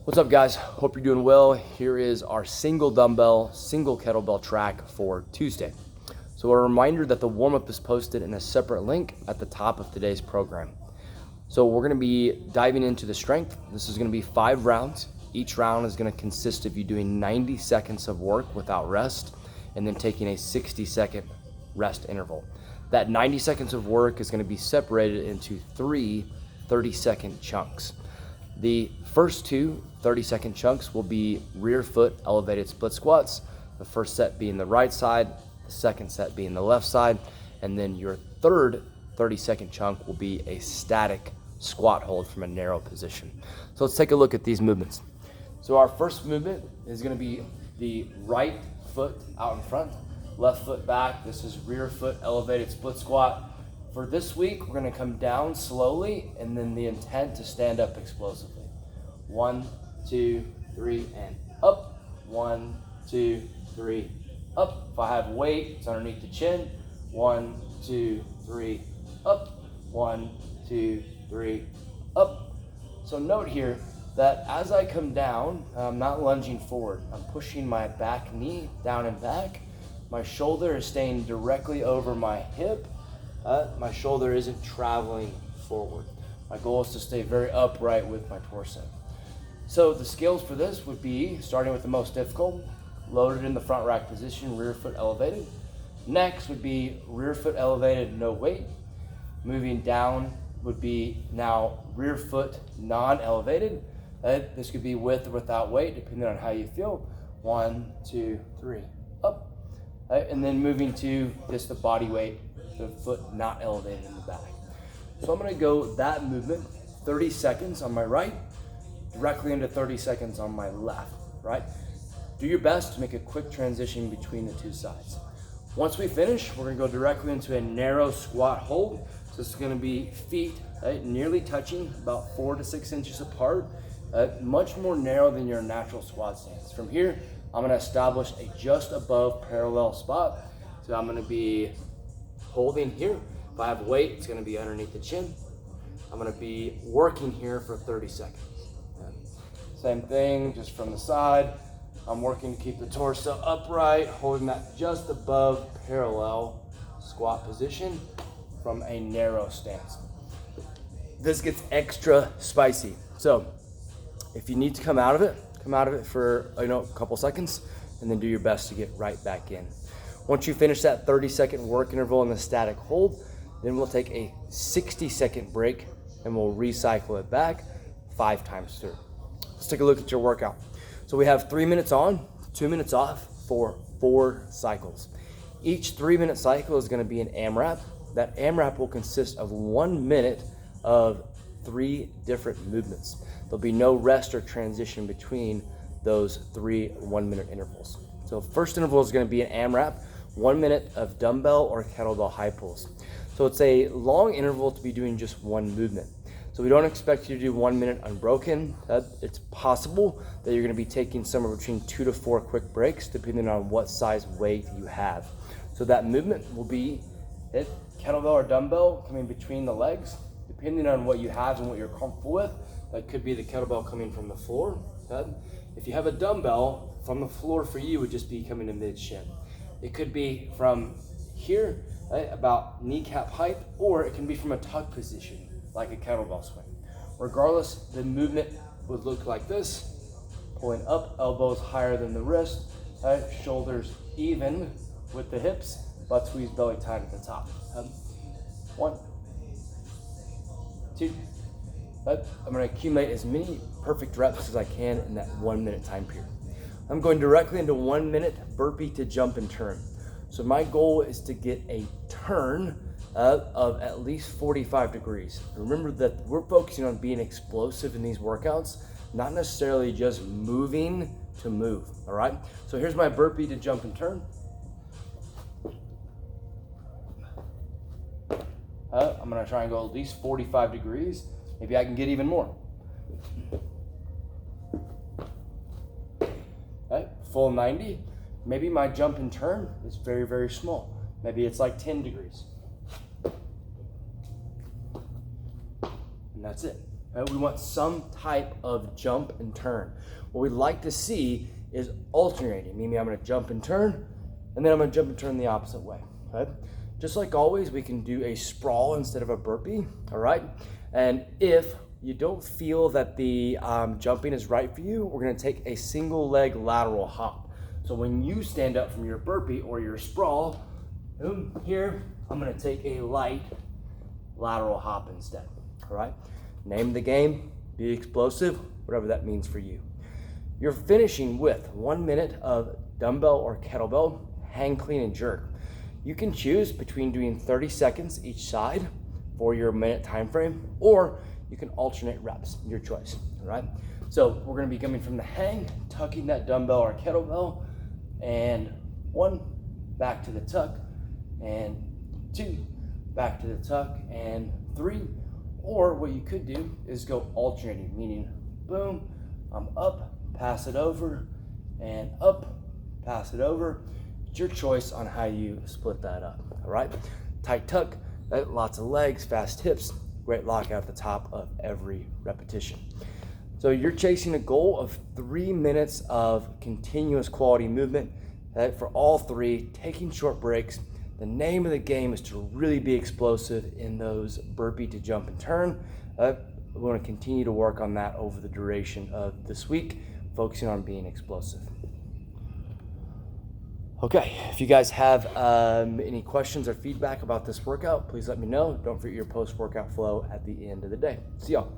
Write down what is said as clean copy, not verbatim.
What's up, guys? Hope you're doing well. Here is our single dumbbell, single kettlebell track for Tuesday. So a reminder that the warm-up is posted in a separate link at the top of today's program. So we're gonna be diving into the strength. This is gonna be 5 rounds. Each round is gonna consist of you doing 90 seconds of work without rest and then taking a 60-second rest interval. That 90 seconds of work is gonna be separated into 3 30-second chunks. The first 2 30-second chunks will be rear foot elevated split squats, the first set being the right side, the second set being the left side, and then your third 30-second chunk will be a static squat hold from a narrow position. So let's take a look at these movements. So our first movement is gonna be the right foot out in front, left foot back. This is rear foot elevated split squat. For this week, we're gonna come down slowly and then the intent to stand up explosively. 1, 2, 3, and up. 1, 2, 3, up. If I have weight, it's underneath the chin. 1, 2, 3, up. 1, 2, 3, up. So note here that as I come down, I'm not lunging forward. I'm pushing my back knee down and back. My shoulder is staying directly over my hip. My shoulder isn't traveling forward. My goal is to stay very upright with my torso. So the skills for this would be, starting with the most difficult, loaded in the front rack position, rear foot elevated. Next would be rear foot elevated, no weight. Moving down would be now rear foot non-elevated. This could be with or without weight, depending on how you feel. 1, 2, 3, up. And then moving to just the body weight, the foot not elevated in the back. So I'm gonna go that movement, 30 seconds on my right, directly into 30 seconds on my left, right? Do your best to make a quick transition between the two sides. Once we finish, we're gonna go directly into a narrow squat hold. So this is gonna be feet nearly touching, about 4 to 6 inches apart, much more narrow than your natural squat stance. From here, I'm gonna establish a just above parallel spot. So I'm gonna be holding here. If I have weight, it's gonna be underneath the chin. I'm gonna be working here for 30 seconds. Same thing, just from the side. I'm working to keep the torso upright, holding that just above parallel squat position from a narrow stance. This gets extra spicy. So if you need to come out of it for a couple seconds, and then do your best to get right back in. Once you finish that 30-second work interval in the static hold, then we'll take a 60-second break and we'll recycle it back 5 times through. Let's take a look at your workout. So we have 3 minutes on, 2 minutes off for 4 cycles. Each 3-minute cycle is gonna be an AMRAP. That AMRAP will consist of 1 minute of 3 different movements. There'll be no rest or transition between those 3 1-minute intervals. So first interval is gonna be an AMRAP, 1 minute of dumbbell or kettlebell high pulls. So it's a long interval to be doing just one movement. So we don't expect you to do 1 minute unbroken. It's possible that you're gonna be taking somewhere between 2 to 4 quick breaks depending on what size weight you have. So that movement will be kettlebell or dumbbell coming between the legs, depending on what you have and what you're comfortable with. That could be the kettlebell coming from the floor. If you have a dumbbell, from the floor for you would just be coming to mid-shin. It could be from here, about kneecap height, or it can be from a tuck position, like a kettlebell swing. Regardless, the movement would look like this, pulling up, elbows higher than the wrist, shoulders even with the hips, butt squeeze, belly tight at the top. 1, 2, I'm gonna accumulate as many perfect reps as I can in that 1 minute time period. I'm going directly into 1 minute burpee to jump and turn. So my goal is to get a turn of at least 45 degrees. Remember that we're focusing on being explosive in these workouts, not necessarily just moving to move, all right? So here's my burpee to jump and turn. I'm gonna try and go at least 45 degrees. Maybe I can get even more. Full 90. Maybe my jump and turn is very, very small. Maybe it's like 10 degrees. And that's it. right? We want some type of jump and turn. What we'd like to see is alternating, meaning I'm gonna jump and turn, and then I'm gonna jump and turn the opposite way, okay? Just like always, we can do a sprawl instead of a burpee, all right? And if you don't feel that the jumping is right for you, we're gonna take a single leg lateral hop. So when you stand up from your burpee or your sprawl, here, I'm gonna take a light lateral hop instead, all right? Name the game, be explosive, whatever that means for you. You're finishing with 1 minute of dumbbell or kettlebell, hang clean and jerk. You can choose between doing 30 seconds each side for your minute time frame, or you can alternate reps, your choice, all right? So we're gonna be coming from the hang, tucking that dumbbell or kettlebell, and 1, back to the tuck, and 2, back to the tuck, and 3, or what you could do is go alternating, meaning boom, I'm up, pass it over, and up, pass it over. It's your choice on how you split that up, all right? Tight tuck, lots of legs, fast hips, great lockout at the top of every repetition. So you're chasing a goal of 3 minutes of continuous quality movement for all 3, taking short breaks. The name of the game is to really be explosive in those burpee to jump and turn. We're going to continue to work on that over the duration of this week, focusing on being explosive. Okay, if you guys have any questions or feedback about this workout, please let me know. Don't forget your post-workout flow at the end of the day. See y'all.